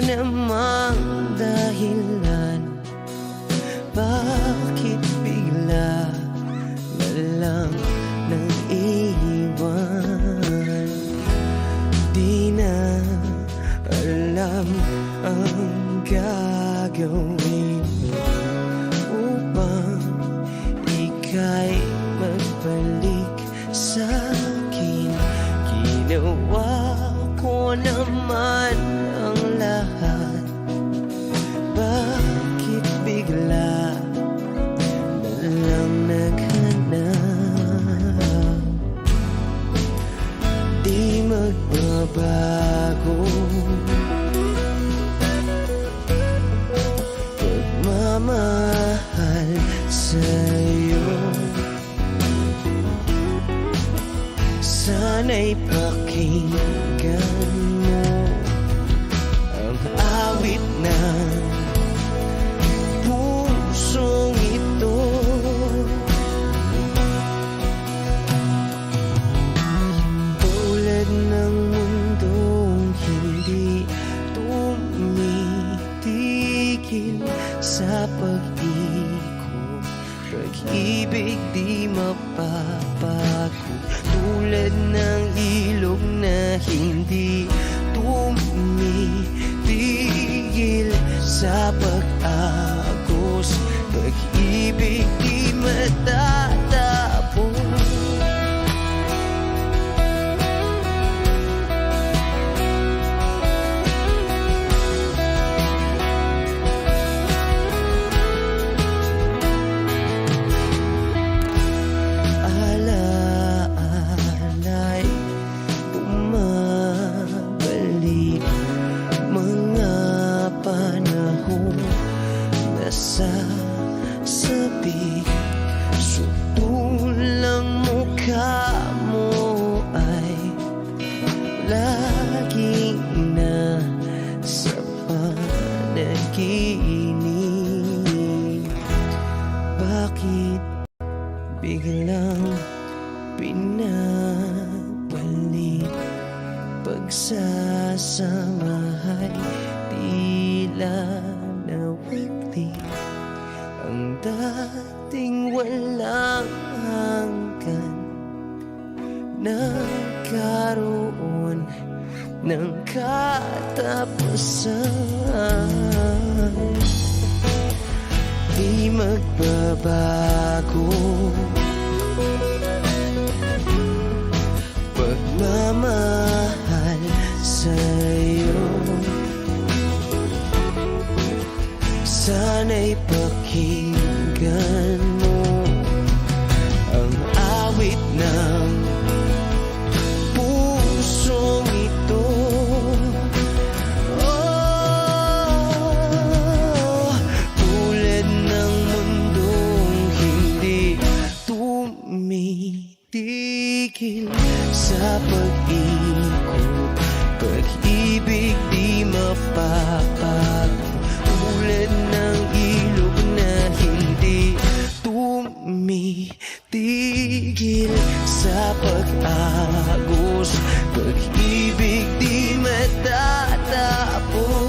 namang dahilan, bakit bigla na lang nang iwan? Di na alam ang gagawin upang ika'y magbalik sa'kin. Ginawa ko naman ang lahat, bakit bigla na lang naghanap? Di magbabago pagmamahal sa'yo. Sana'y pakinggan mo ang awit ng pusong ito. Tulad ng mundong hindi tumitigil sa pag-ikot, pag-ibig di mapapago. Tulad ng ilog na hindi tumitigil sa pag-agos, pag-ibig di matatapos. Sasabi, sutulang mukha mo ay lagi na sa panaginip. Bakit biglang pinabalik? Pagsasamahay tila nawagli, ang dating walang hanggan nagkaroon ng katapusan. Di magbabago pagmamahal sa'yo. Sana'y pakinggan mo ang awit ng pusong ito. Oh, tulad ng mundong hindi tumitigil sa pag-ikot, pag-ibig di mapapago. Tulad ng ilog na hindi tumitigil sa pag-agos, pag-ibig di matatapos.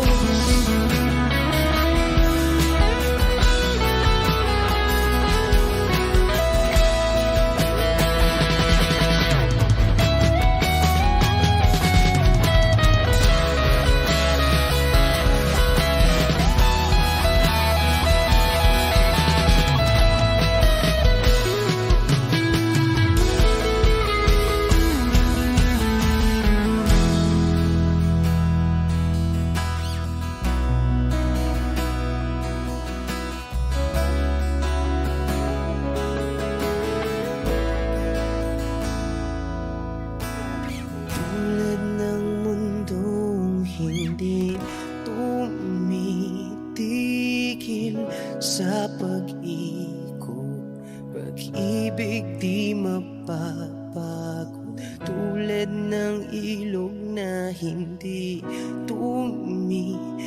Hindi tumitigil sa pag-ikot, pag-ibig di mapapagod. Tulad ng ilog na hindi tumitigil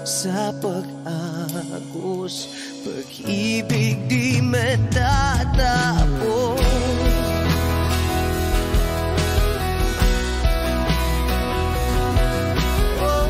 sa pag-agos, pag-ibig di matatapos. Oh,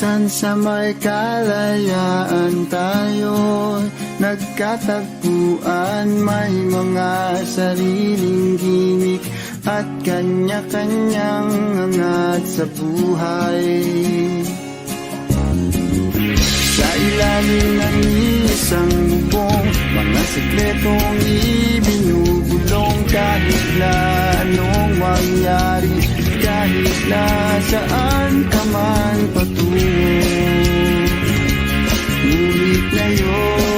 minsan sa may kalayaan tayo nagkatagpuan, may mga sariling gimik at kanya-kanyang angat sa buhay. Sa ilalim ng isang bubong, mga sekretong ibinubulong, kahit na anong mangyari, kahit na saan ka man patungo. Ngunit ngayon,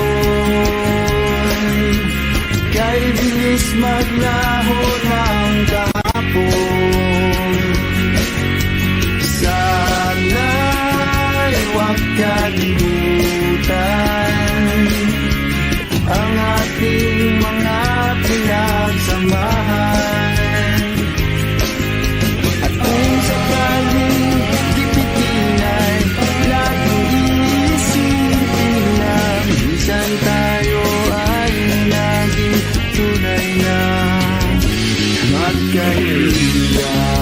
kay bilis maglaho ng kahapon. Sana'y huwag kalimutan ang ating mga pinagsamahan. At kung sakaling ipitin ay laging iisipin na minsan tayo ay naging tunay na magkaibigan.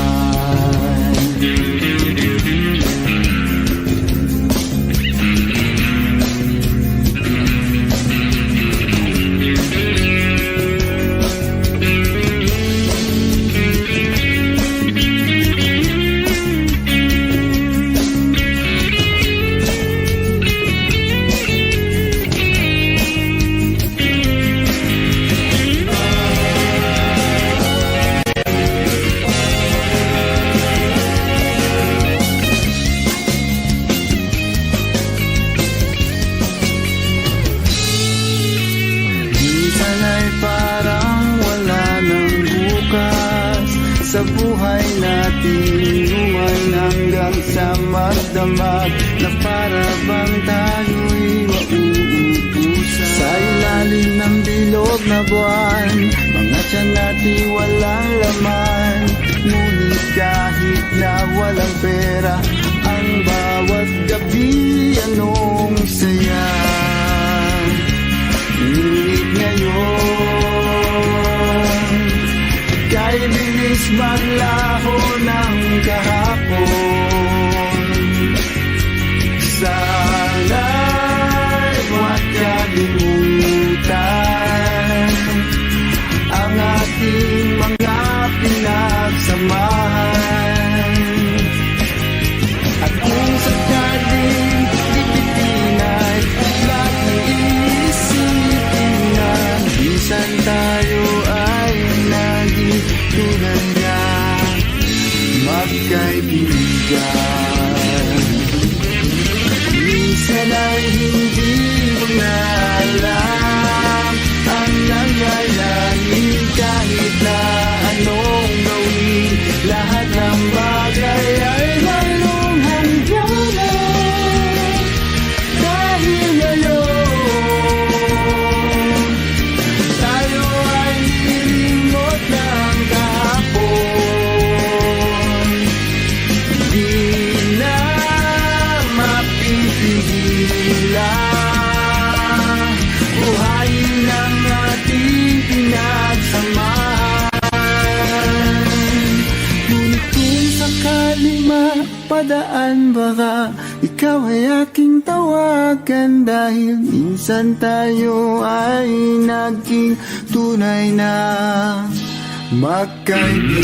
Sa buhay natin, luman hanggang sa magdamag, na para bang tayo'y mauubusan. Sa ilalim ng bilog na buwan, mga tiyan natin walang laman. Ngunit kahit na walang pera, ang bawat gabi anong saya. Ngunit ngayon, kay bilis maglaho ng kahapon. Sana'y huwag kalimutan ang ating mga pinagsamahan. At kung sakaling ipitin ay laging iisipin na minsan tayo ay naging tunay na magkaibigan. Minsan ay hindi mo na alam ang nangyayari, kahit na anong gawin, lahat ng bagay ay mayroong hangganan. Dahil ngayon, tayo ay nilimot ng kahapon. Di na mapipigilan, buhayin ang ating pinagsamahan. Ngunit kung sakali mapadaan, baka ikaw ay aking tawagan, dahil minsan tayo ay naging tunay na magkaibigan.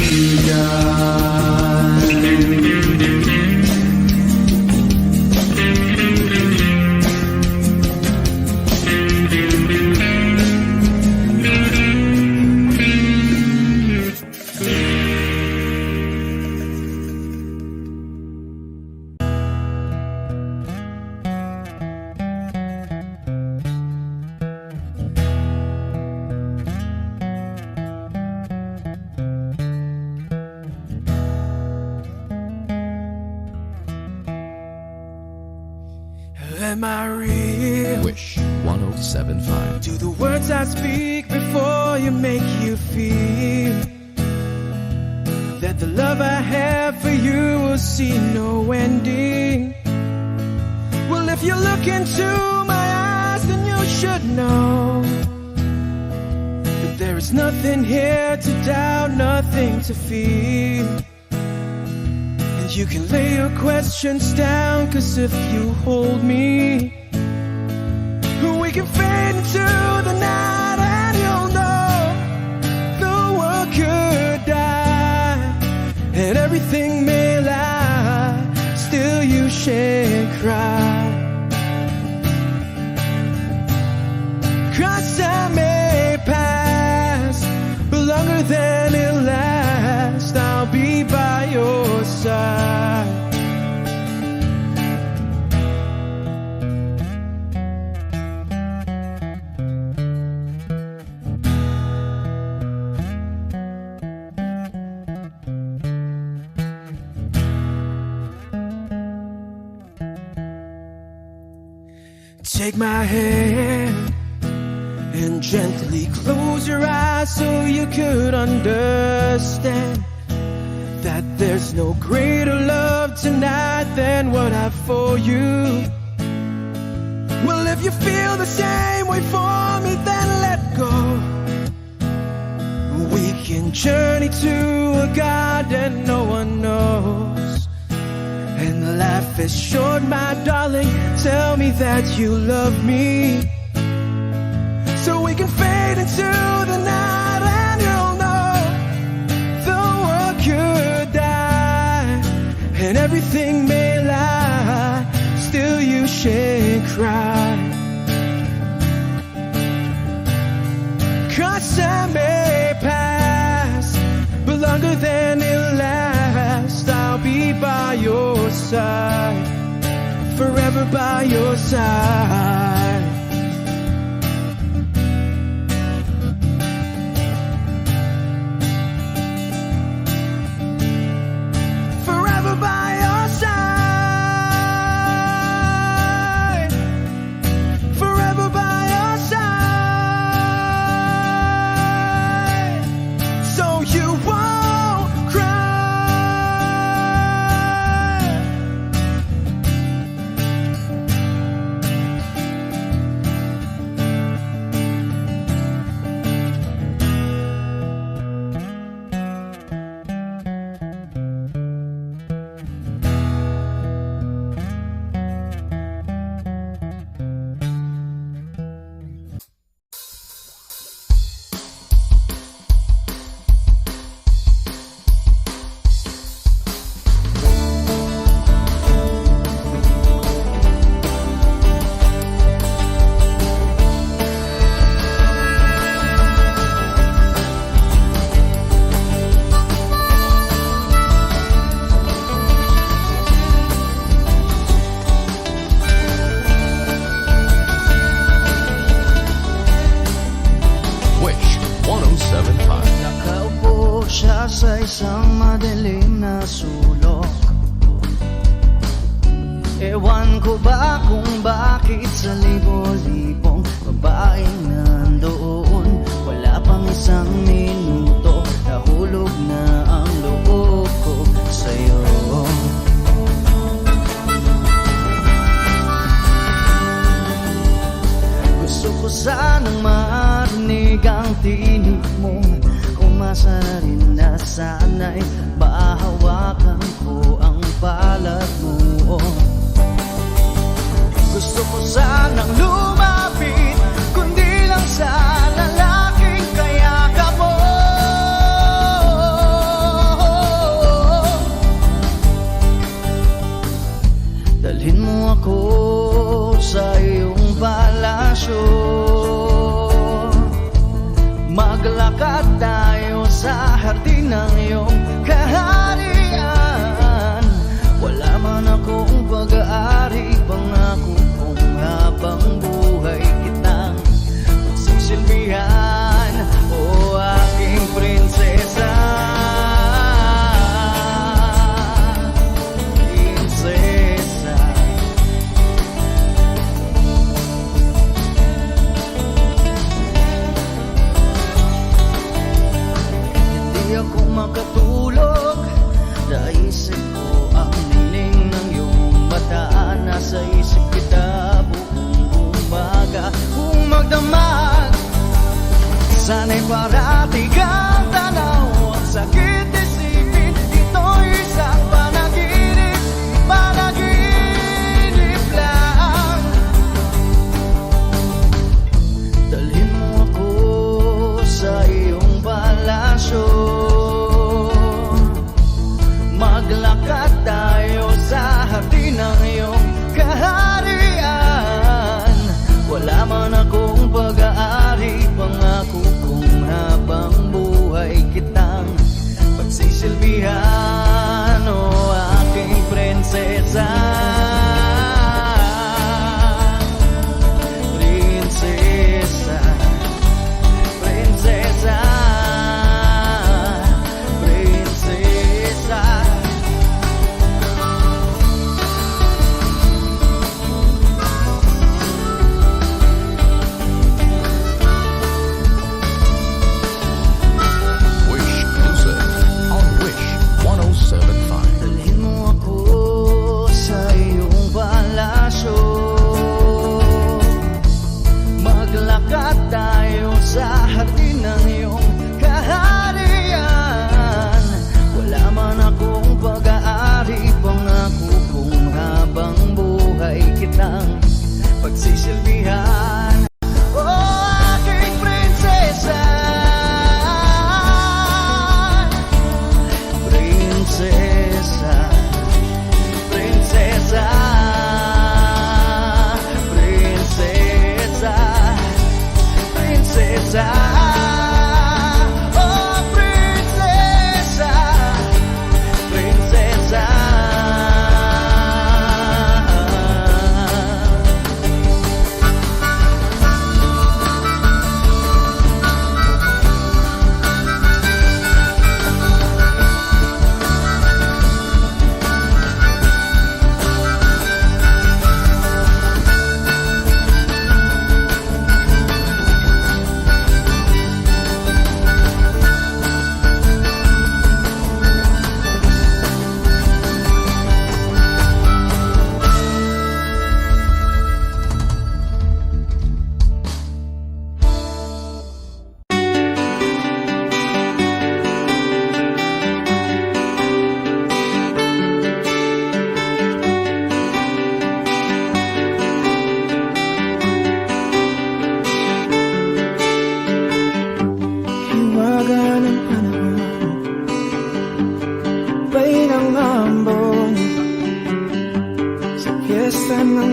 Am I real? Wish 107.5. Do the words I speak before you make you feel that the love I have for you will see no ending? Well, if you look into my eyes, then you should know that there is nothing here to doubt, nothing to feel. And You can lay your questions down, 'cause if you hold me, we can fade into the night, and you'll know the world could die and everything may lie, still you shan't cry. 'Cause time may pass, but longer than it'll last, I'll be by your side. Take my hand and gently close your eyes so you could understand that there's no greater love tonight than what I've for you. Well, if you feel the same way for me, then let go. We can journey to a garden no one knows. And life is short, my darling, tell me that you love me, so we can fade into the night, and you'll know the world could die and everything may lie, still you shan't cry. 'Cause time may pass, but longer than it'll last, I'll be by your side, forever by your side. Forever by your side, forever by your side, so you won't cry. Wish 1075. Nakaupo siya sa isang madilim na sulok. Ewan ko ba kung bakit sa libo-libong babaeng nandoon, wala pang isang minuto, nahulog na ang loob ko sa'yo. Gusto ko sanang marinig ang tinig mo, umasa na rin na sana'y mahawakan ko ang balat mo. Gusto ko sanang lumapit, kundi lang sa lalaking kayakap mo. Dalhin mo ako sa iyong palasyo, maglakad tayo sa hardin ng iyong kaharian. Wala man akong pag-aari, pangako kong habang buhay kitang magsisilbihan, o aking prinsesa. Prinsesa. Hindi ako makatulog, naisip ko ang niling ng iyong mata. Nasa isip kita buong umaga, kung magdamag sana'y parati kang tanaw. Ang sakit isipin, ito'y isang panaginip.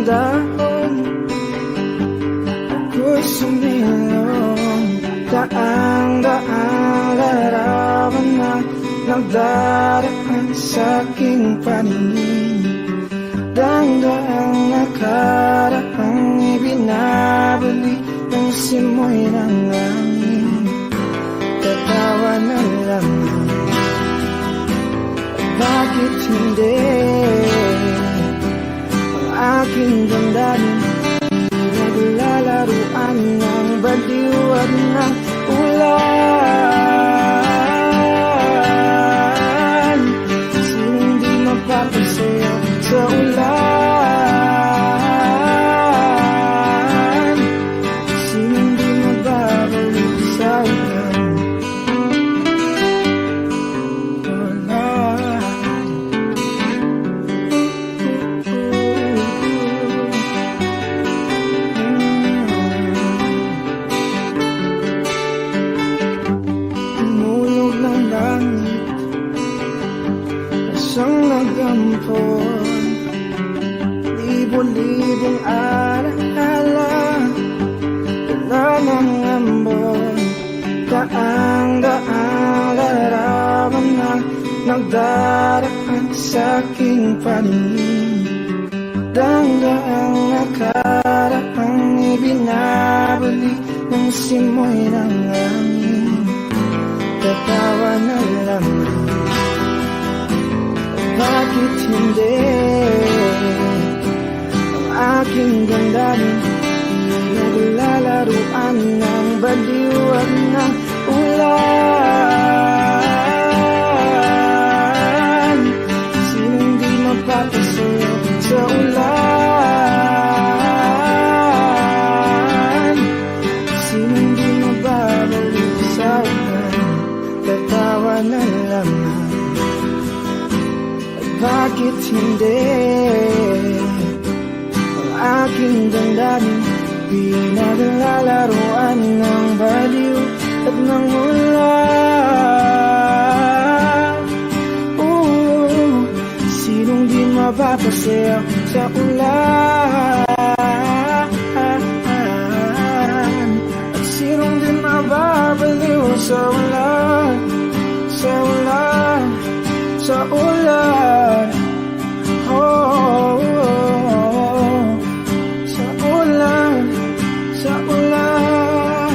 dahon, ako'y sumilong. Daang-daang larawan na nagdaraan sa aking paningin. Daang-daang nakaraang ibinabalik ng simoy ng langit. Tatawa na lang, bakit hindi? Ang aking damdamin naglalaruan ng baliwag ng ulan. Sinong di mapapasaya sa ulan? Sinong di mababalik sa ulan? Isang nagampon, libo-libong alaala, wala ng ambon. Daang-daang larawan na nagdaraan sa aking paningin. Daang-daang nakaraang ibinabalik ng simoy ng langit. Tatawa na lang, bakit hindi? Ang aking damdamin naglalaruan ng baliwag ng ulan. Sinong di mapapasaya sa ulan? Sinong di mababalik sa ulan? Tatawa na lang, bakit hindi? Ang aking damdamin di naglalaruan ng baliw at ng ulan. Sinong di mapapasaya sa ulan? At sinong di mababaliw sa ulan? Sa ulan, sa ulan, oh, sa ulan, sa ulan,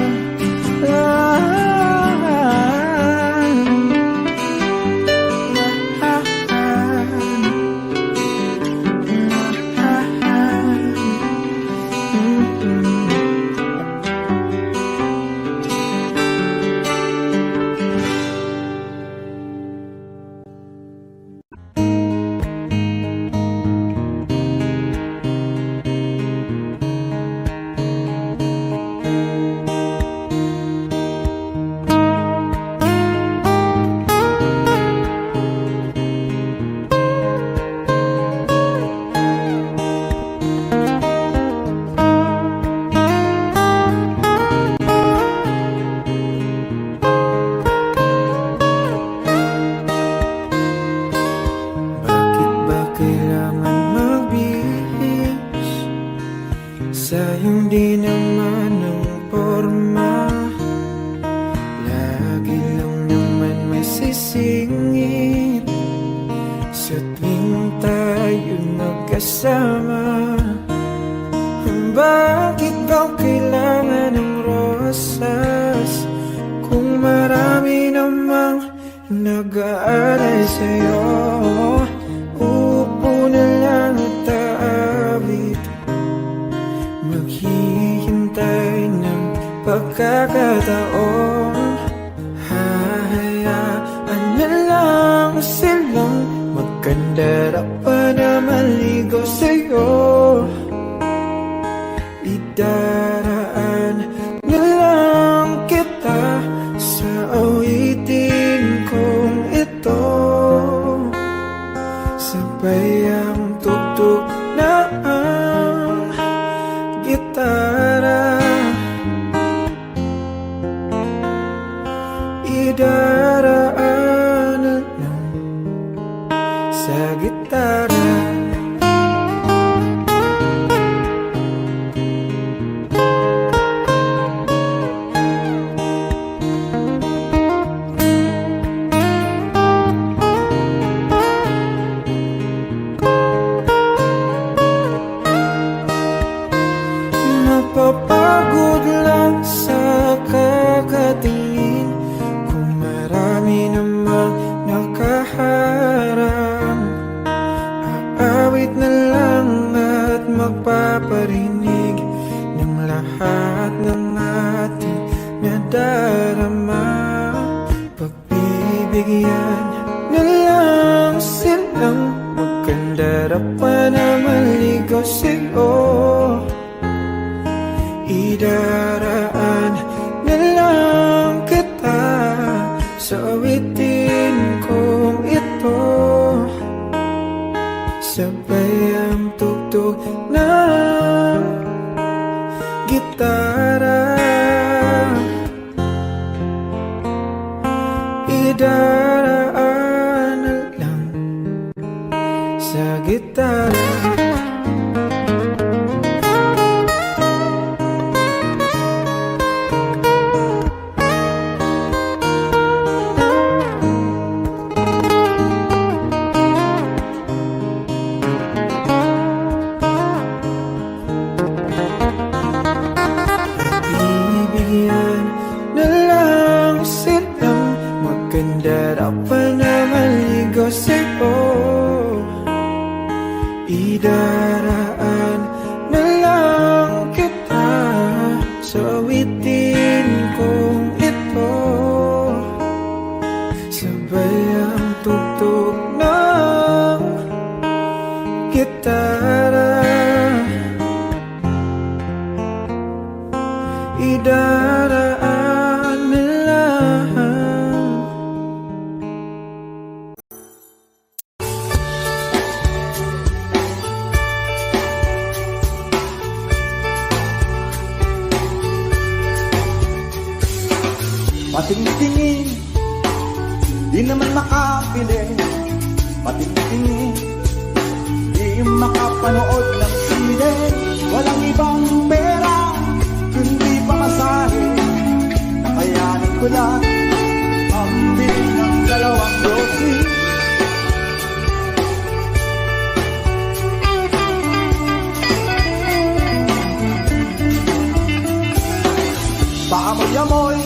sayang di naman ang porma. Lagi lang naman may sisingit sa tuwing tayo nagkasama. Bakit ba kailangan ng rosas kung marami namang nag-aalay sa'yo? Upo na lang at aabit, maghihintay ng pagkakataon. Hahayaan na lang silang magkandara pa na maligo sa'yo. Idaraan na lang kita sa awitin kong ito. Sabay ang tugtog na ang gitara. Idaraan na lang sa gitara. sa awitin kong ito. Sabay ang tugtog ng gitara, idaraan na lang sa gitara. Bibigyan na lang silang maganda, dapat na maligo sa'yo. Idaraan na lang kita sa awitin kong ito. Sabay ang tugtog ng gitara, idaraan na lang. Patingtingin, di naman makabili. Patingtingin, di makapanood ng sine. Walang ibang pera, kundi pamasahe. Nakayanin ko lang pambili ng 2 dosi. Paamoy-amoy,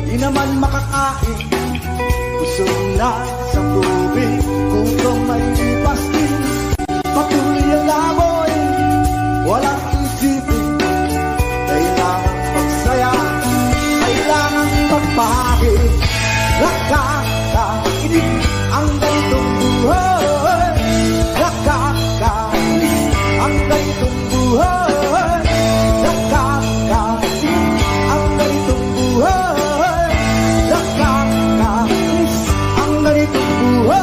di naman makakain. Busog na sa tubig kung may pastil. Patuloy ang lamoy, walang isipin. Kailangan pagsaya, kailangan magpahagi. Nakakainis ang ganitong buhay. Nakakainis ang ganitong buhay. Nakakainis ang ganitong buhay. Nakakainis ang ganitong buhay.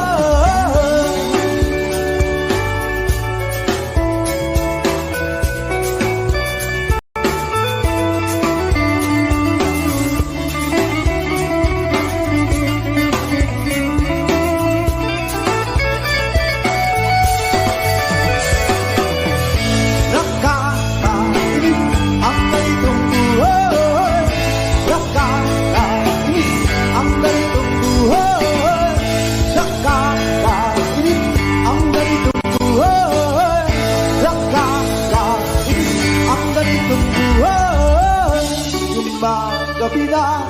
Gabi na,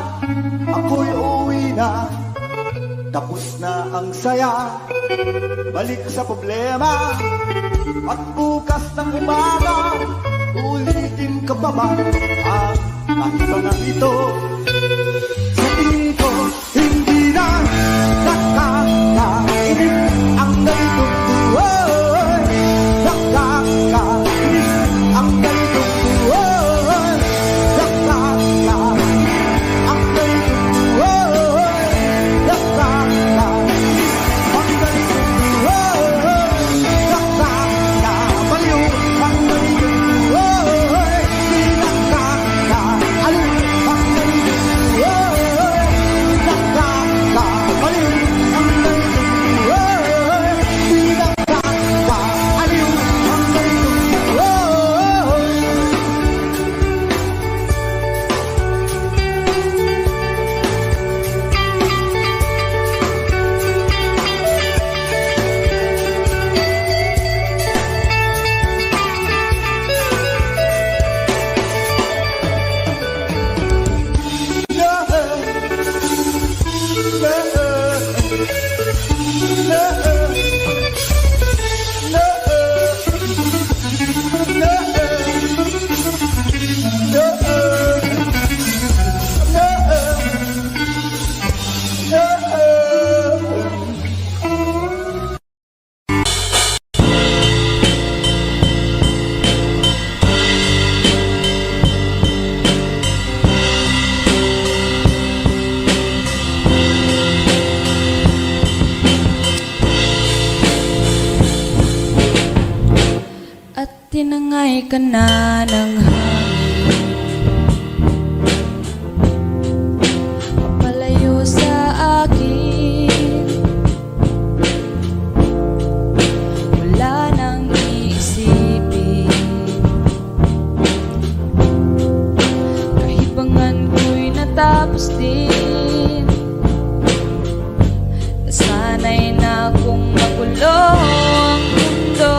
ako'y uwi na. Tapos na ang saya, balik sa problema. At bukas ng umaga, ulitin ka pa ba ang kahibangan ito? Sa tingin ko, hindi na nakakainis ang ganitong buhay. Nakakainis ang ganitong buhay. tinangay ka na ng hangin, papalayo sa akin. Wala nang iisipin, kahibangan ko'y natapos din. Nasanay na akong magulo ang mundo,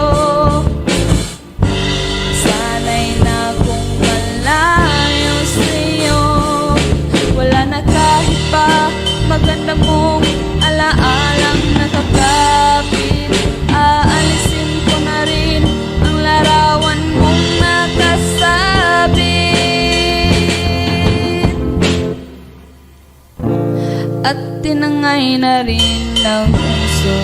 nasanay na akong malayo sa'yo. Wala na kahit pa maganda mong alaalang nakakapit, aalisin ko na rin ang larawan mong nakasabit. At tinangay na rin ng puso,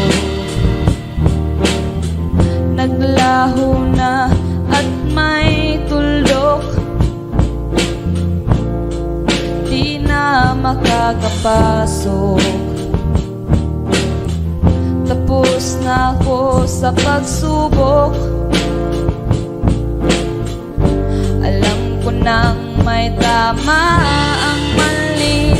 naglaho na at may tuldok, di na makakapasok. Tapos na ako sa pagsubok, alam ko nang may tama ang mali,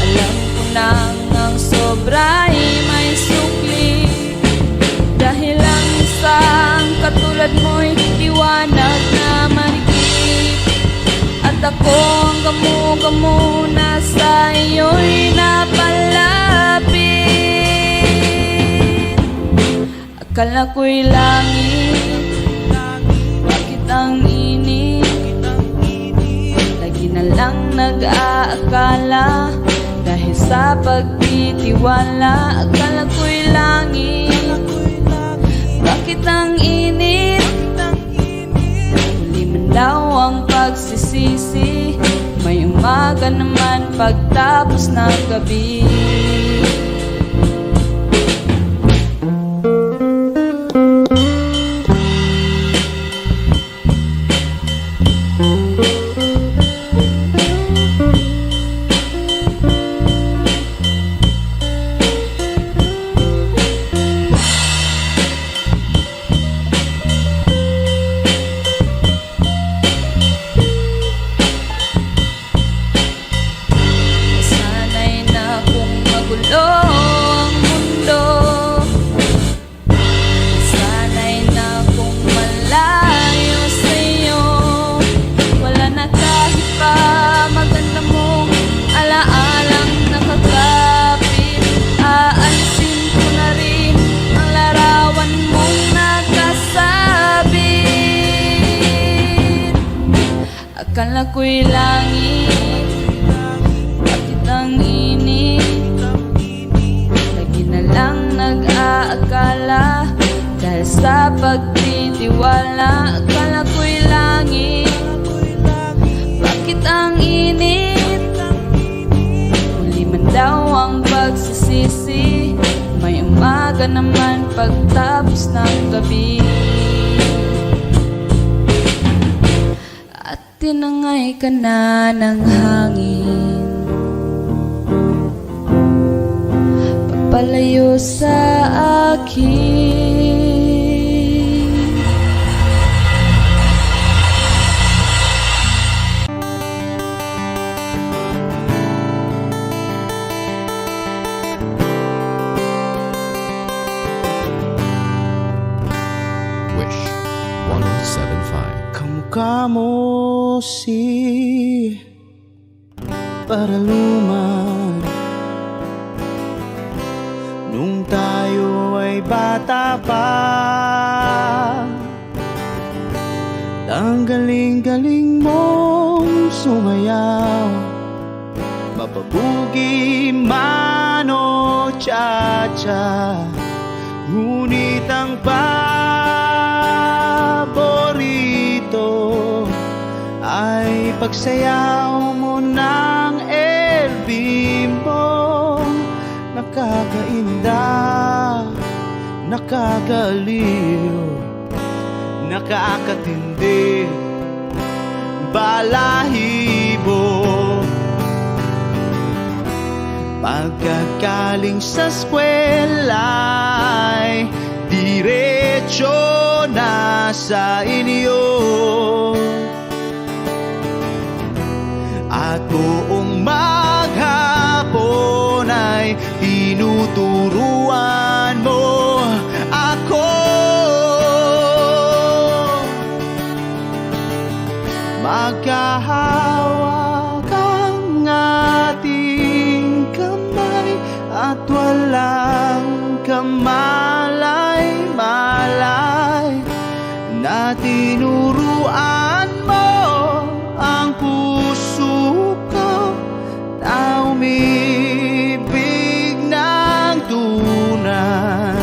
alam ko nang ang sobra'y may sukli. Dahil ang isang katulad mo'y liwanag na marikit, at ako ang gamo-gamo na sa iyo'y napalapit. Akala ko'y langit, bakit ang init? Lagi na lang nag-aakala, dahil sa pagtitiwala. Akala ko'y langit, bakit ang init? Huli man daw ang pagsisisi, may umaga naman pagtapos ng gabi. Ang mundo, sanay na akong malayo sa'yo. Wala na kahit pa maganda mong alaalang nakakapit, aalisin ko na rin ang larawan mong nakasabit. Akala ko'y langit, bakit ang init? Lang nag-aakala, dahil sa pagtitiwala. Akala ko'y langit, bakit ang init? Huli man daw ang pagsisisi, may umaga naman pagtapos ng gabi. At tinangay ka na ng hangin, palayo sa akin. Wish 1075. Kamukha mo si Paraluman nung tayo ay bata pa. Ang galing-galing mong sumayaw, mapabugi man o cha-cha. Ngunit ang paborito ay pagsayaw mo ng El Bimbo. Nakakainda, nakakaliw, nakakatindi, balahibo. Pagkagaling sa eskwela ay diretso nasa inyo. At buong maghapon ay tinuturuan mo ako. Magkahawak ang ating kamay at walang kamalay-malay na tinuruan mo ang puso ko na umibig ng tunay.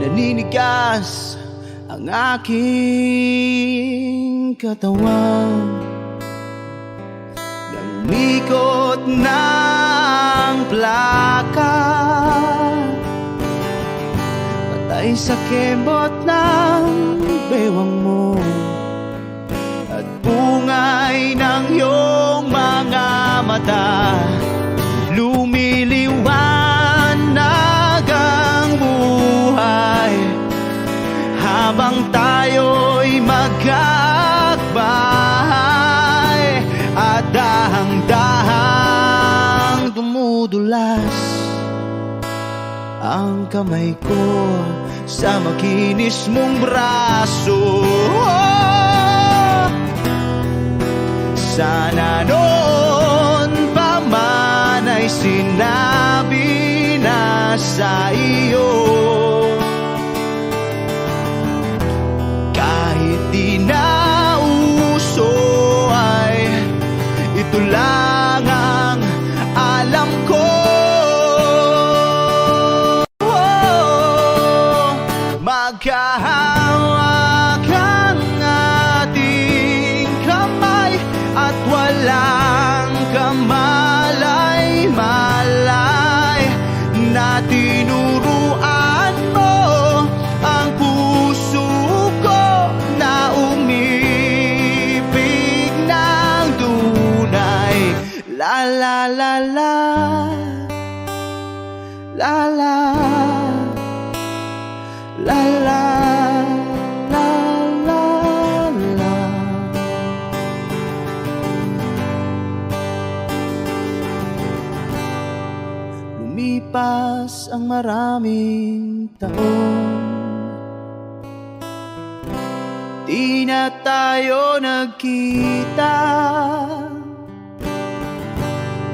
Naninigas ang aking katawan, namikot ng plaka, patay sa kembot ng bewang mo at bungay ng iyong mga mata. Lumiliwanag ang buhay habang tayo'y magkakbahay, at dahang-dahang dumudulas ang kamay ko sa makinis mong braso. Sana noon pa man ay sinabi na sa iyo, kahit di na uso ay ito lang ang alam ko. Magkahawak ang ating kamay at walang kamalay-malay na tinuruan mo ang puso ko na umibig ng tunay. La la la la, la la, la la, la la, la. Lumipas ang maraming taon, di na tayo nagkita.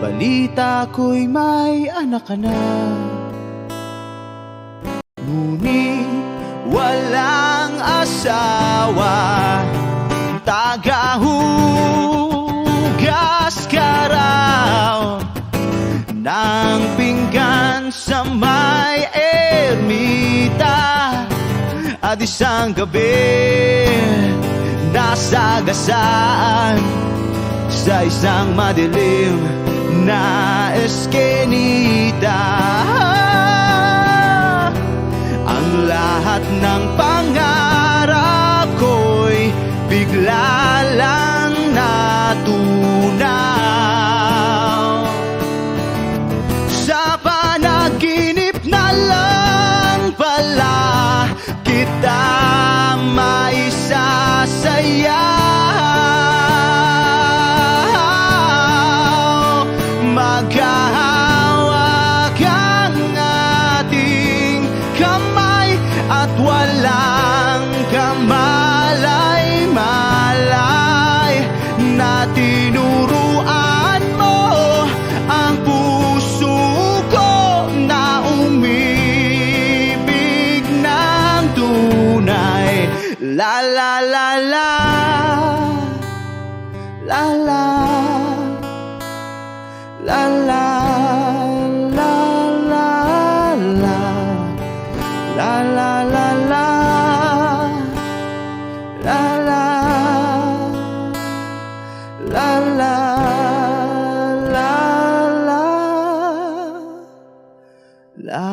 Balita ko'y may anak ka na, ngunit walang asawa. Tagahugas ka raw ng pinggan sa may ermita, at isang gabi nasagasaan sa isang madilim na eskenita. Ang lahat ng pangarap ko'y bigla lang natunaw. Sa panaginip na lang pala kita maisasayaw. Maghahawak ang ating kamay at walang kamalay-malay na tinuruan mo ang puso ko na umibig ng tunay. La la la la, la la, la la, la la, la, la la la la, la la, la la, la la, la.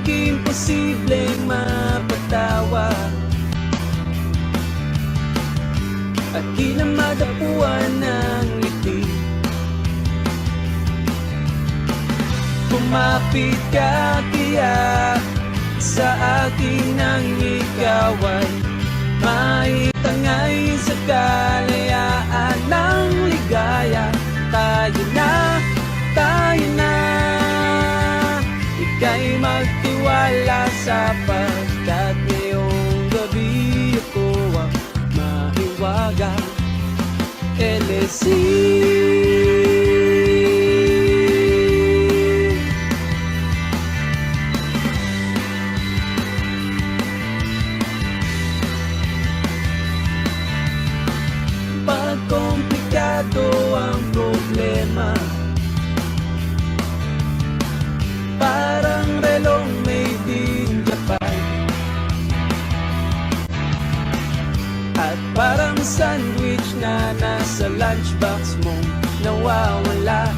di imposibleng mapatawa at di na madapuan ng ngiti. Kumapit ka kaya sa akin ang ikaw ay maitangay sa kalayaan ng ligaya. Tayo na, ika'y magtiwala sapagkat ngayong gabi ako ang mahiwagang LSC. Pag komplikado ang problema, parang relong made in Japan, at parang sandwich na nasa lunchbox mong nawawala,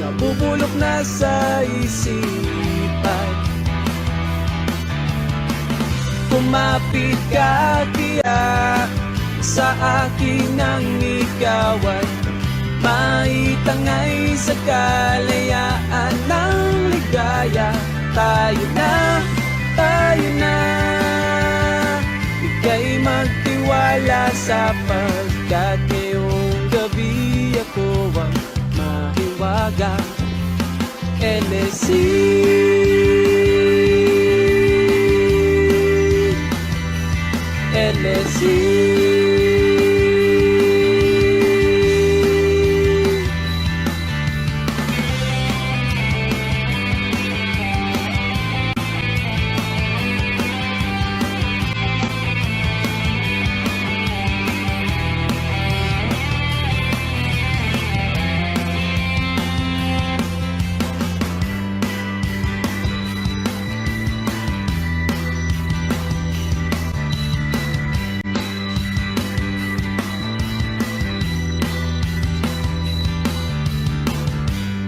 nabubulok na sa isipan. Kumapit ka kaya sa akin ang ikaw ay maitangay sa kalayaan ng ligaya. Tayo na, ika'y magtiwala sapagkat ngayong gabi ako ang mahiwagang LSC. LSC.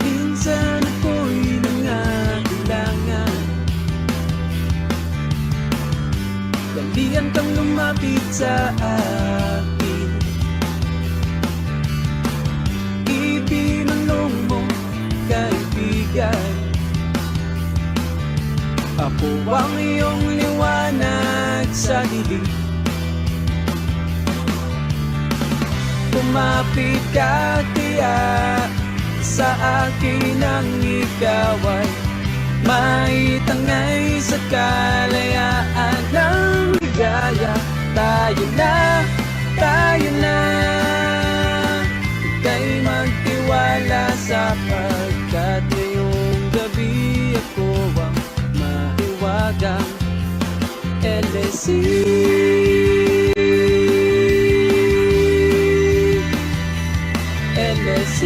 Minsan ako'y nangangailangan, dalian kang lumapit sa akin. Ibinulong mo, kaibigan, ako ang iyong liwanag sa dilim. Kumapit ka kaya sa akin ang ikaw ay maitangay sa kalayaan ng ligaya. Tayo na, ika'y magtiwala sapagkat ngayong gabi ako ang mahiwagang LSC. LSC.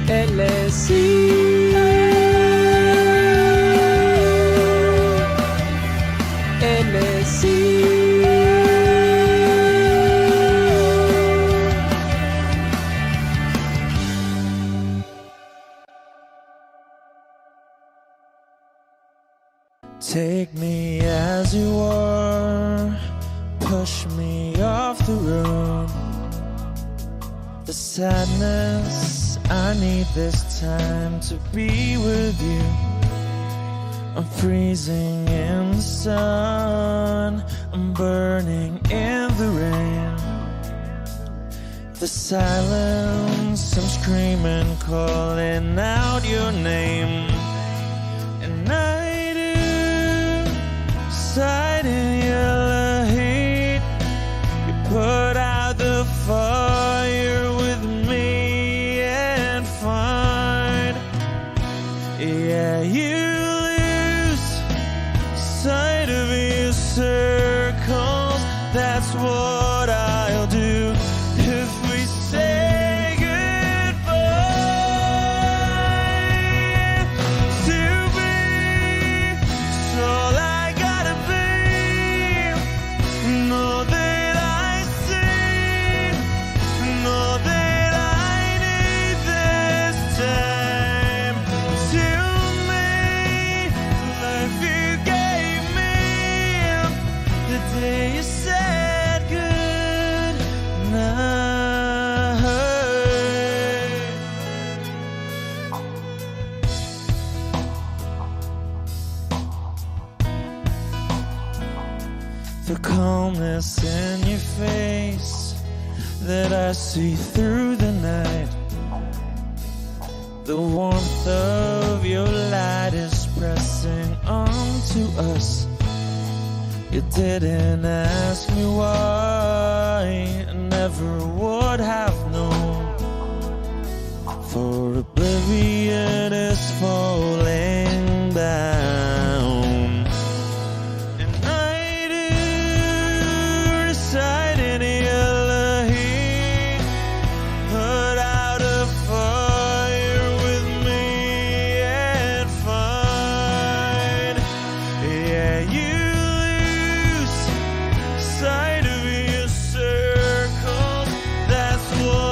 LSC. LSC. Take me as you are, push me off the road. The sadness, I need this time to be with you. I'm freezing in the sun, I'm burning in the rain. The silence, I'm screaming, calling out your name. And I do, sight in yellow heat. You put out the fire with me and find, yeah, you lose sight of your circles. That's what I'll do if we say goodbye. calmness in your face that I see through the night. The warmth of your light is pressing onto us. You didn't ask me why, I never would have known. For oblivion is falling down, and I do reside in Elohim. Put out a fire with me and find, yeah, you lose sight of your circles. That's what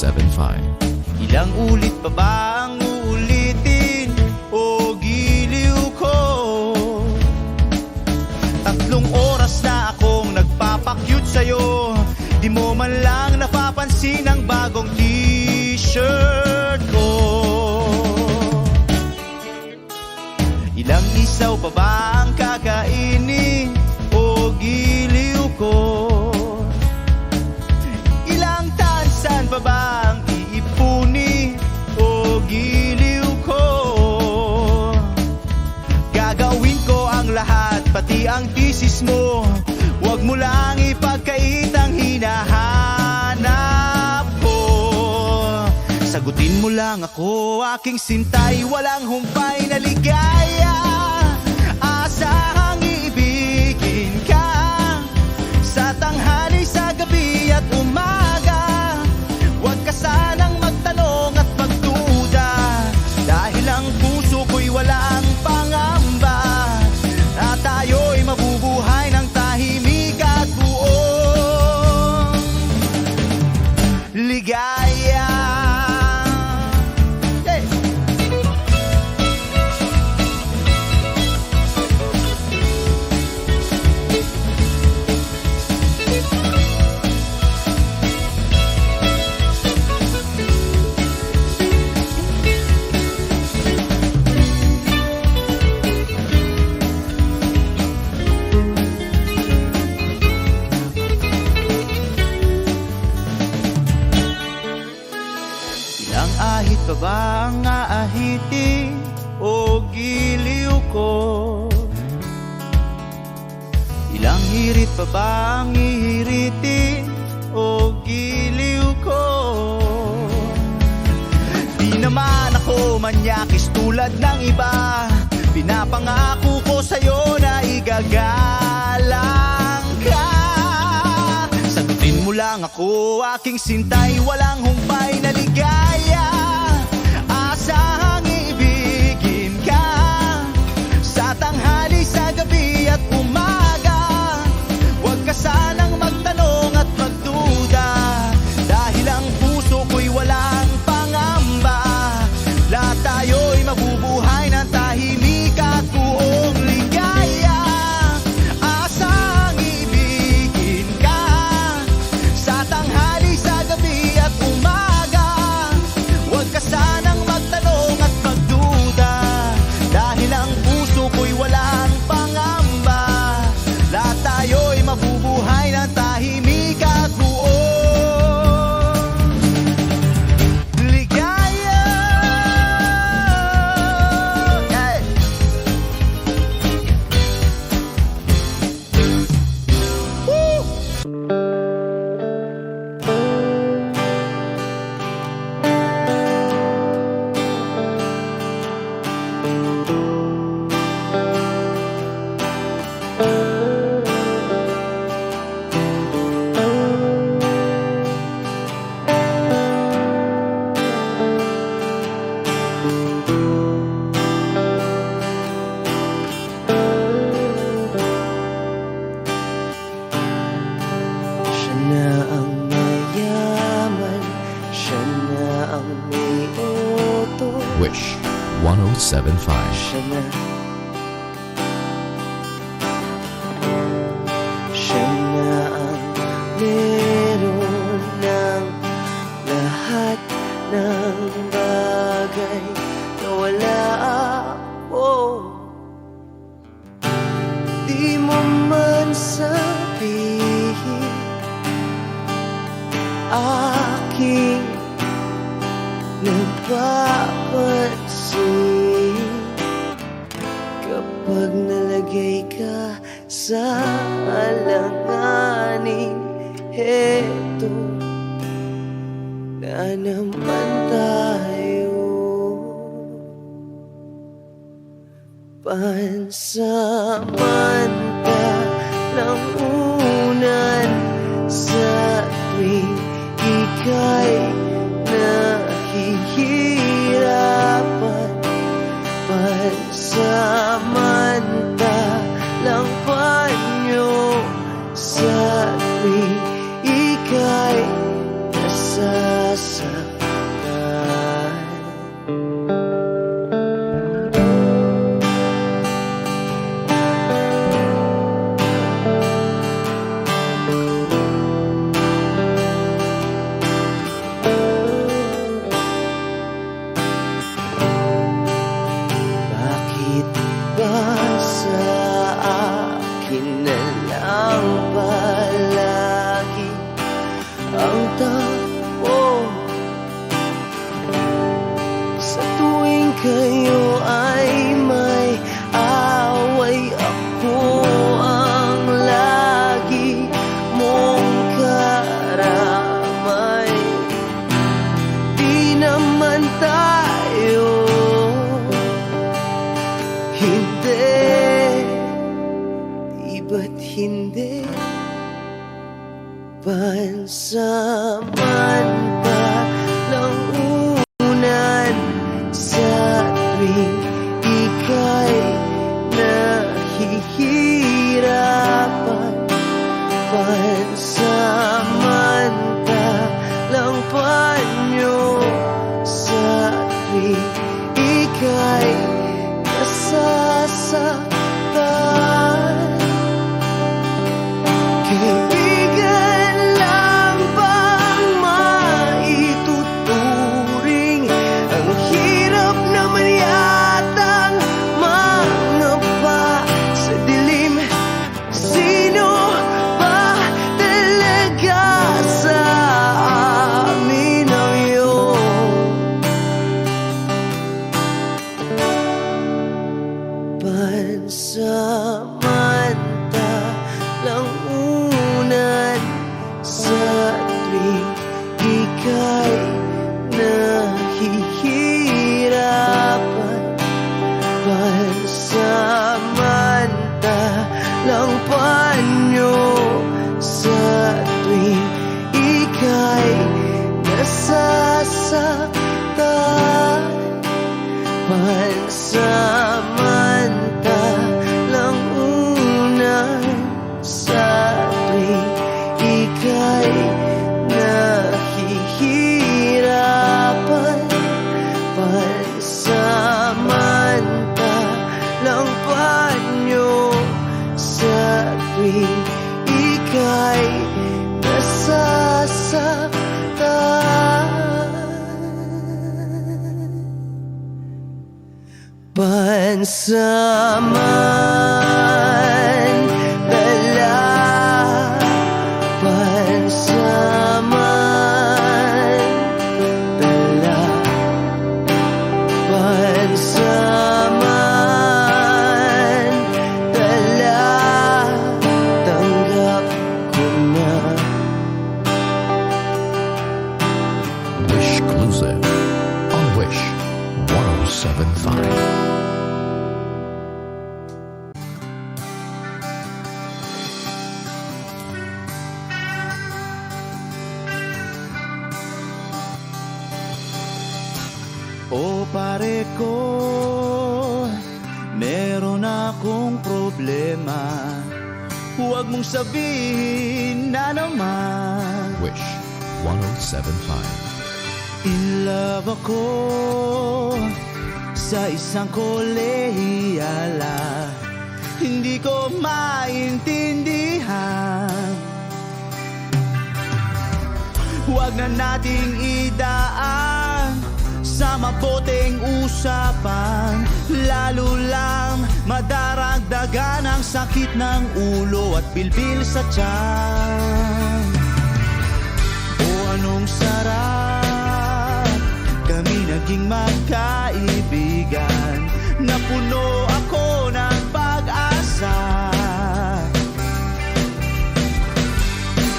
1075. Ilang ulit pa ba ang uulitin o giliw ko? 3 oras na akong nagpapakyut sa'yo, di mo man lang napapansin ang bagong t-shirt ko. Ilang isaw pa ba ang kakainin o giliw ko? Ilang tansan pa ba ang iipuni o giliw ko? Gagawin ko ang lahat, pati ang thesis mo. Huwag mo lang ipagkait ang hinahanap ko. Sagutin mo lang ako, aking sintay, walang humpay na ligaya. Asahang iibigin ka sa tanghali, sa gabi at umaga. Huwag ka sanang magtanong at magduda, dahil ang puso ko'y walang pangamba, at tayo'y mabubuhay ng tahimik at buong ligaya. Hey! Ilang ahit pa ba ang aahitin o giliw ko? Ilang hirit pa ba ang ihiritin o giliw ko? Di naman ako manyakis tulad ng iba, pinapangako ko sa'yo na igagalang ka. Sagutin mo lang ako, aking sintay, walang humpay na ligaya. Asahang iibigin ka sa tanghali, sa gabi at umaga. Huwag ka sanang magtanong at magduda, dahil ang puso ko'y walang pangamba. Lahat tayo'y mabubuhay ng tahimik at buong ligaya. Asahang iibigin ka sa tanghali, sa gabi at umaga. Huwag ka sanang magtanong at magduda, dahil ang puso ko'y walang pangamba. Lahat tayo'y mabubuhay ng tahimik at buong ligaya. Hey! Woo! Siya na ang mayaman, siya na ang may utos. Wish 1075. Siya na, siya na ang meron ng lahat ng bagay na wala ako. Di mo man sabihin, aking napapansin, kapag nalagay ka sa alanganin, heto na naman tayo. Pansamantalang unan sa tuwing ika'y nahihirapan. Pansamantalang panyo sa tuwing ika'y nasasaktan. kayo ay may away, ako ang lagi mong karamay. Di naman tayo, hindi, di ba't hindi? Pansamantalang unan sa tuwing ika'y nahihirapan. Pansamantalang panyo sa tuwing ika'y nasasaktan. Kaibigan lang bang maituturing? Ang hirap naman yatang mangapa sa dilim. Sino ba talaga sa amin ang iyong pansamantalang unan sa tuwing ika'y nahihirapan? Pansamantalang panyo sa tuwing ika'y nasasaktan. Pansamantalang unan sa tuwing ika'y nahihirapan. Pansamantalang panyo sa tuwing ika'y nasasaktan. Pansamantala, pansamantala, pansamantala, tanggap ko na. Wish Exclusive on Wish 107.5. O pare ko, meron akong problema. Huwag mong sabihin na naman. Wish 107.5. In love ako sa isang kolehiyala. Hindi ko maintindihan. Huwag na nating idaan sa maboteng usapan, lalo lang madaragdagan ang sakit ng ulo at bilbil sa tiyan. O anong sarap kami naging magkaibigan, napuno ako ng pag-asa.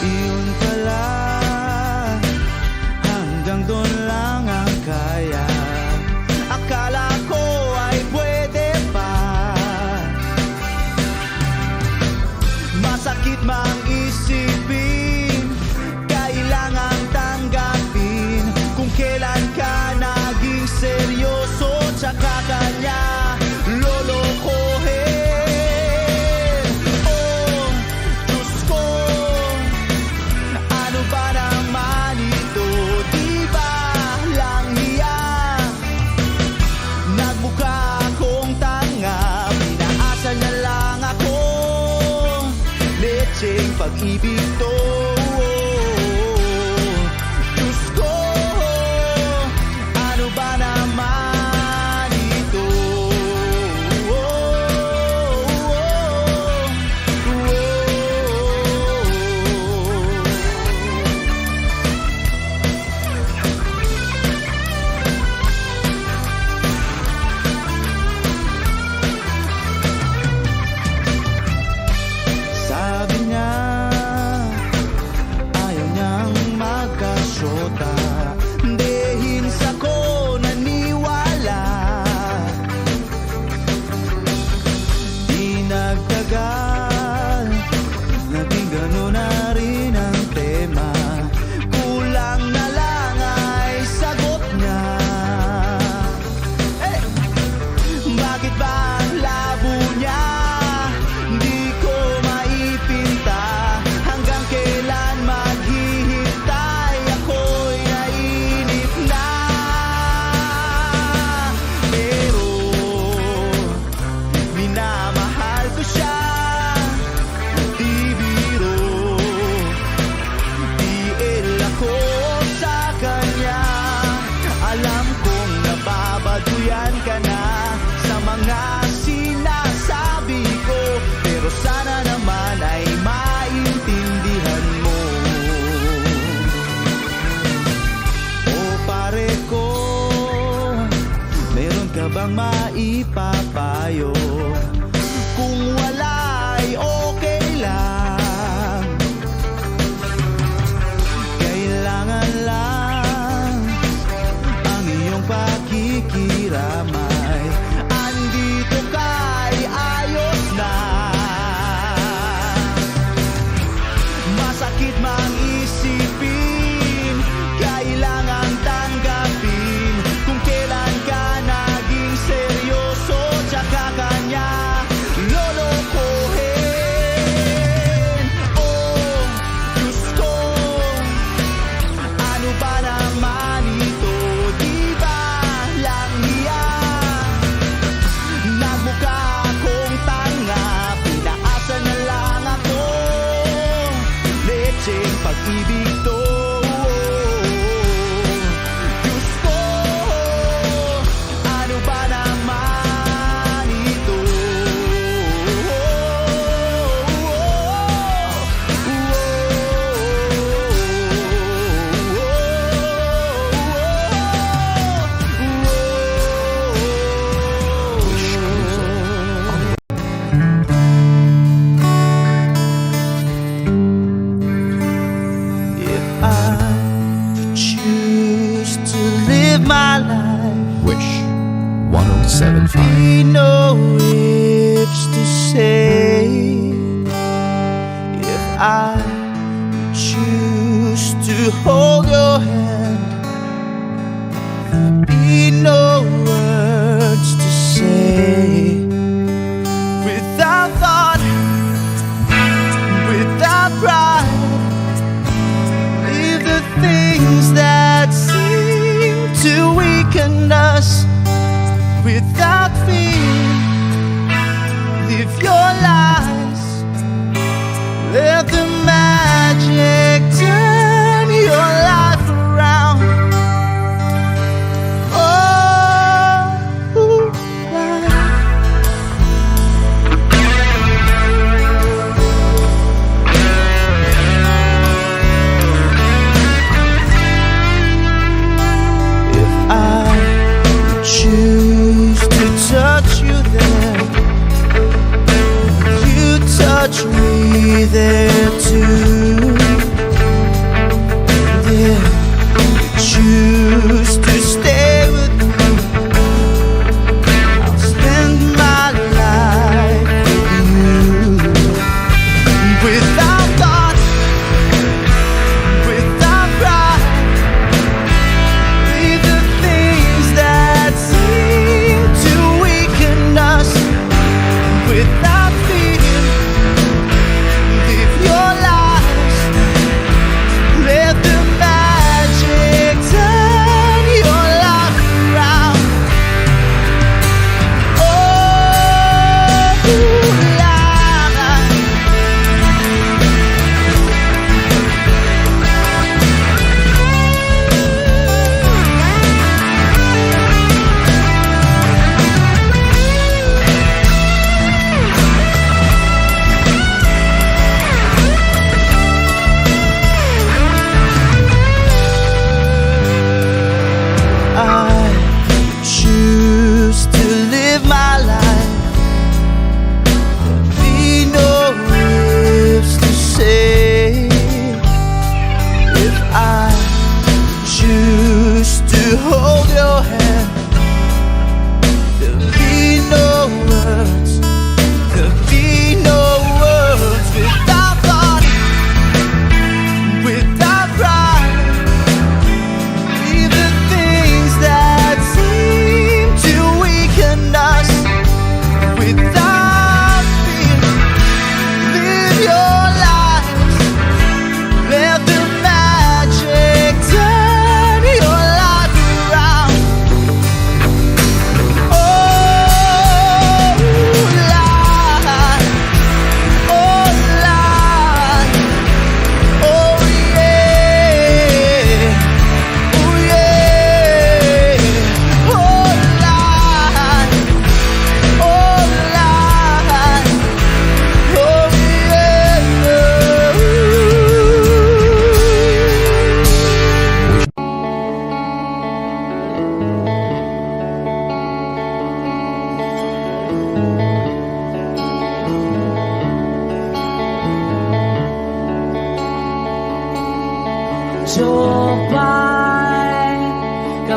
Iyon pala, hanggang doon lang ang kaya. Akala ko ay pwede pa. Masakit mang isipin, kailangan tanggapin kung kailan ka naging seryoso tsaka kanya lolo ka bang maipapayo? Kung wala'y okay lang, kailangan lang ang iyong pakikiramay. Andito ka'y ayos na. Masakit mang isipin, kailangan tanggapin. Kung kailan ka naging seryoso, tsaka kanya lolokohin. Oh, Diyos ko, ano ba naman ito? Di ba lang hiya? Nagmukha akong tanga, pinaasa na lang ako. Lecheng pag-ibig to. Diyos ko, ano ba naman ito? If I choose to live my life, Wish 1075. we know which to say. If I choose to hold your hand, there'll be no words to say. Without thought, without pride, leave the things that seem to weaken us. Without fear, live your lies. Let the magic turn your life around. Oh, life. If I choose to touch you, then you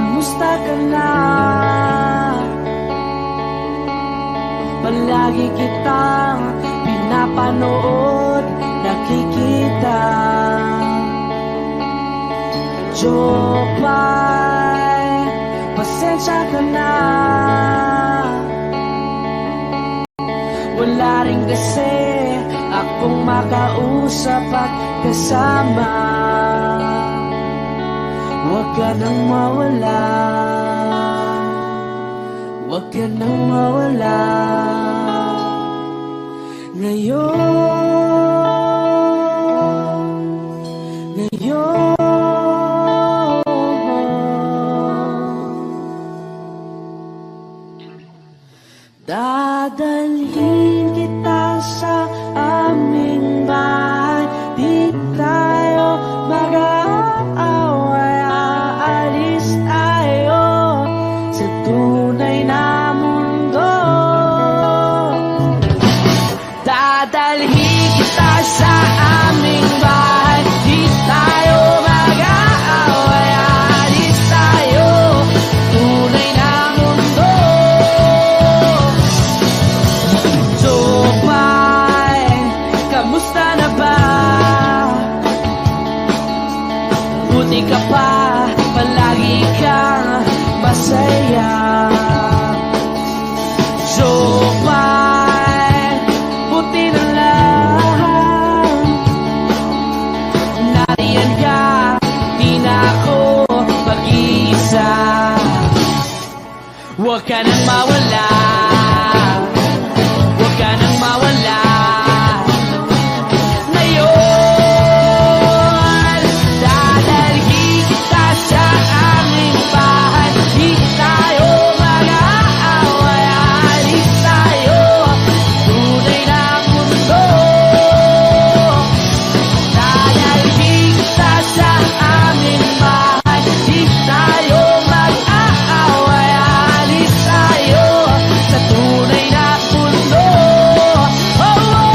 kamusta ka na? Palagi kitang pinapanood, nakikita. Jopay, pasensya ka na. Wala rin kasi akong makausap at kasama. Huwag ka nang mawala, huwag ka nang mawala. Ngayon dadalhin kita sa aming bahay. Di tayo mag-aaway, aalis tayo sa tunay na mundo. Dadalhin kita sa aming bahay. Di tayo mag-aaway, aalis tayo tunay na mundo. Jopay, kamusta na ba? Buti ka pa, palagi kang masaya. Jopay, buti na lang nariyan ka, di na ako mag-iisa. Huwag ka nang mawala, huwag ka nang mawala. Ngayon, dadalhin kita sa aming bahay. Di tayo mag-aaway, aalis tayo tunay na mundo. Dadalhin kita sa aming bahay. Di tayo mag-aaway, aalis tayo sa tunay na mundo. Oh, oh.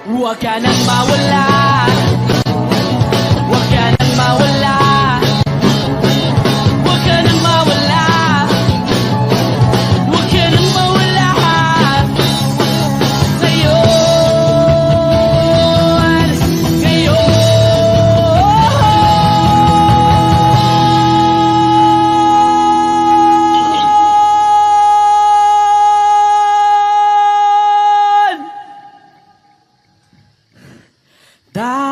Huwag ka nang mawala, huwag ka nang mawala, huwag ka nang mawala, huwag ka nang mawala. Ngayon,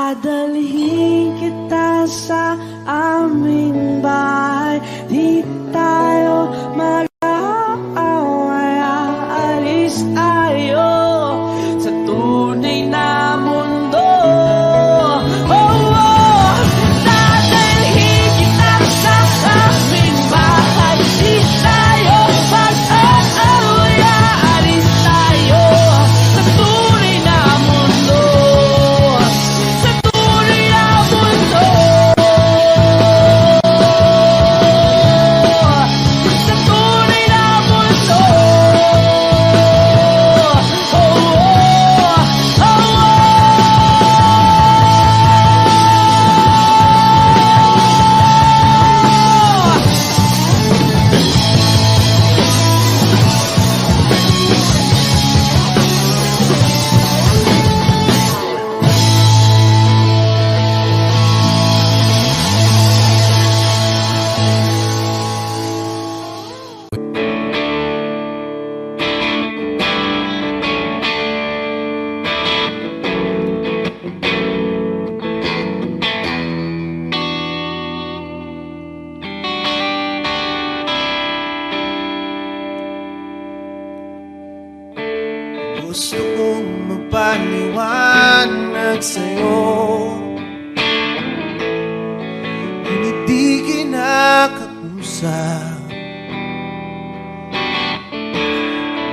dadalhin kita sa aming bahay. Di tayo mag-aaway, aalis tayo sa tunay na mundo. Oh, oh. Dadalhin kita sa aming bahay. Di tayo mag-aaway, aalis tayo sa tunay na mundo. Sa tunay na mundo. Sa tunay na mundo. Oh, oh, Gusto kong magpaliwanag sa'yo, ngunit di kinakausap.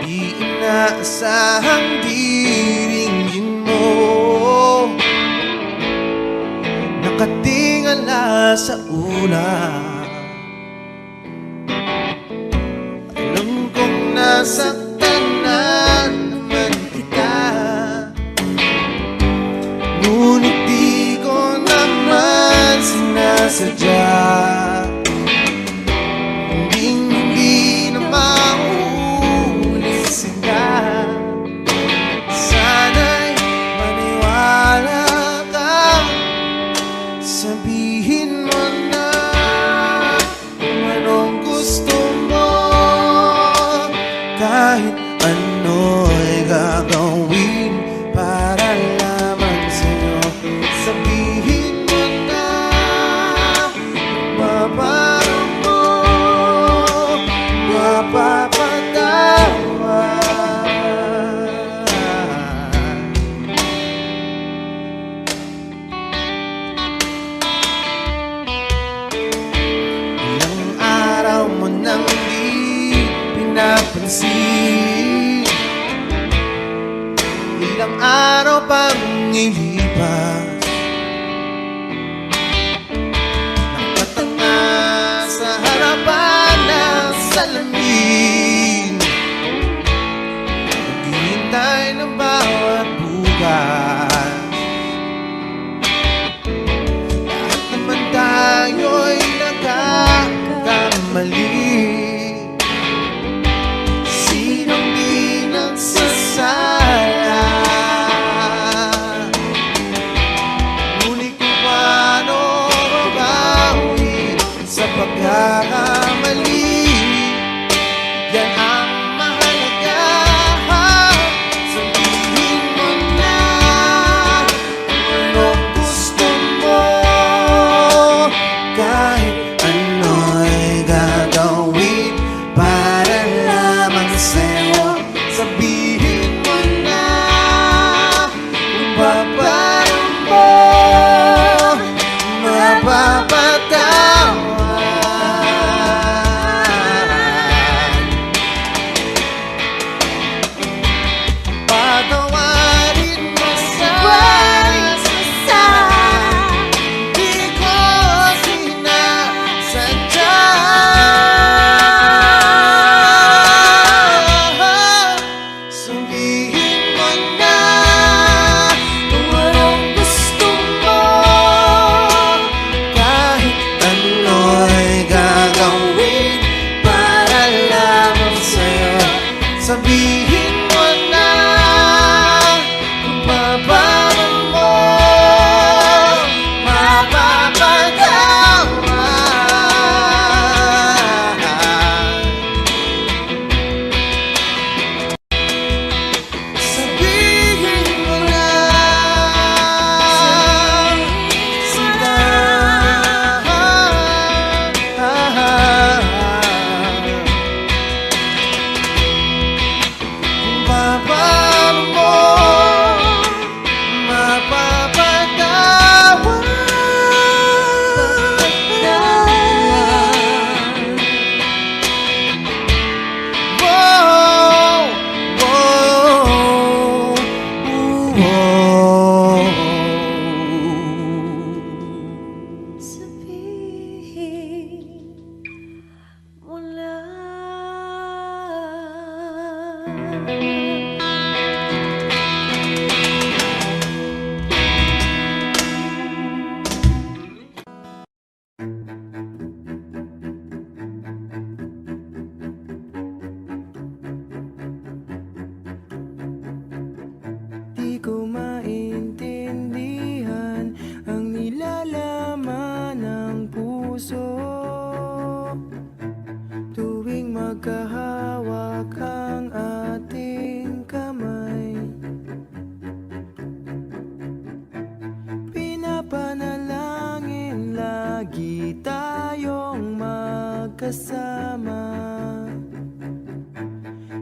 Di inaasahang diringgin mo, nakatingala sa ulap. Sinasaktan na naman kita, ngunit di ko naman sinasadya. Hindi na mauulit sila. Sana'y maniwala ka, sabihin mo na kung anong gusto mo. Kahit ano'y gagawin para lamang sa'yo. Sabihin mo na mapaparo mo, mapapatawad. Ilang araw mo nang di pinapansin, ilang araw pang ilipas, nakatanga sa harapan ng salamin, naghihintay ng bawat bukas. Lahat naman tayo'y nagkakamali. Sinong di nagsasala? Ngunit kung paano mabawi sa pagkakamali, yan ang mahalaga. Sabihin mo na kung anong gusto mo. Kahit ano'y gagawin para lamang sa'yo. Sabihin mo na kung paano mo mapapatawad. Patawarin mo sa di ko sinasadya. Sabihin mo na kung anong gusto mo. Kahit ano'y gagawin para lamang sa'yo. Sabihin mo na kung paano mo mapapatawad. Sabihin mo na sila. Kung paano mo mapapatawad. Whoa, whoa, whoa. Sabihin mo na. Di ko maintindihan ang nilalaman ng puso tuwing magkahawak ang ating kamay. Pinapanalangin lagi tayong magkasama.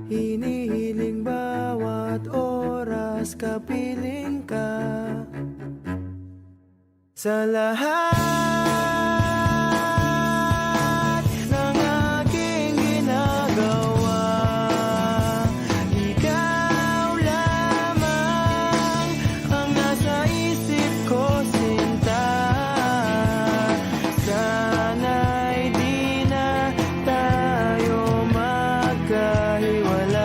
Hinihiling bawat oras kapiling ka. Sa lahat ng aking ginagawa, ikaw lamang ang nasa isip ko, sinta. Sana'y di na tayo magkahiwalay.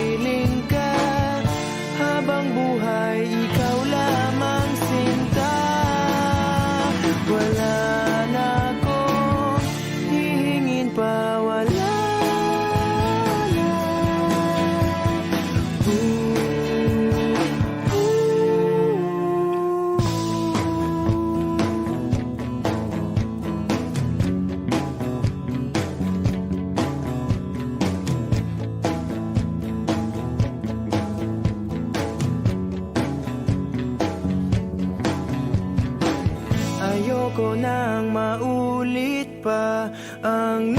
piling ka. Habang buhay, ikaw lamang sinta. Wala na akong hihingin pa, wala na. Ayoko nang maulit pa ang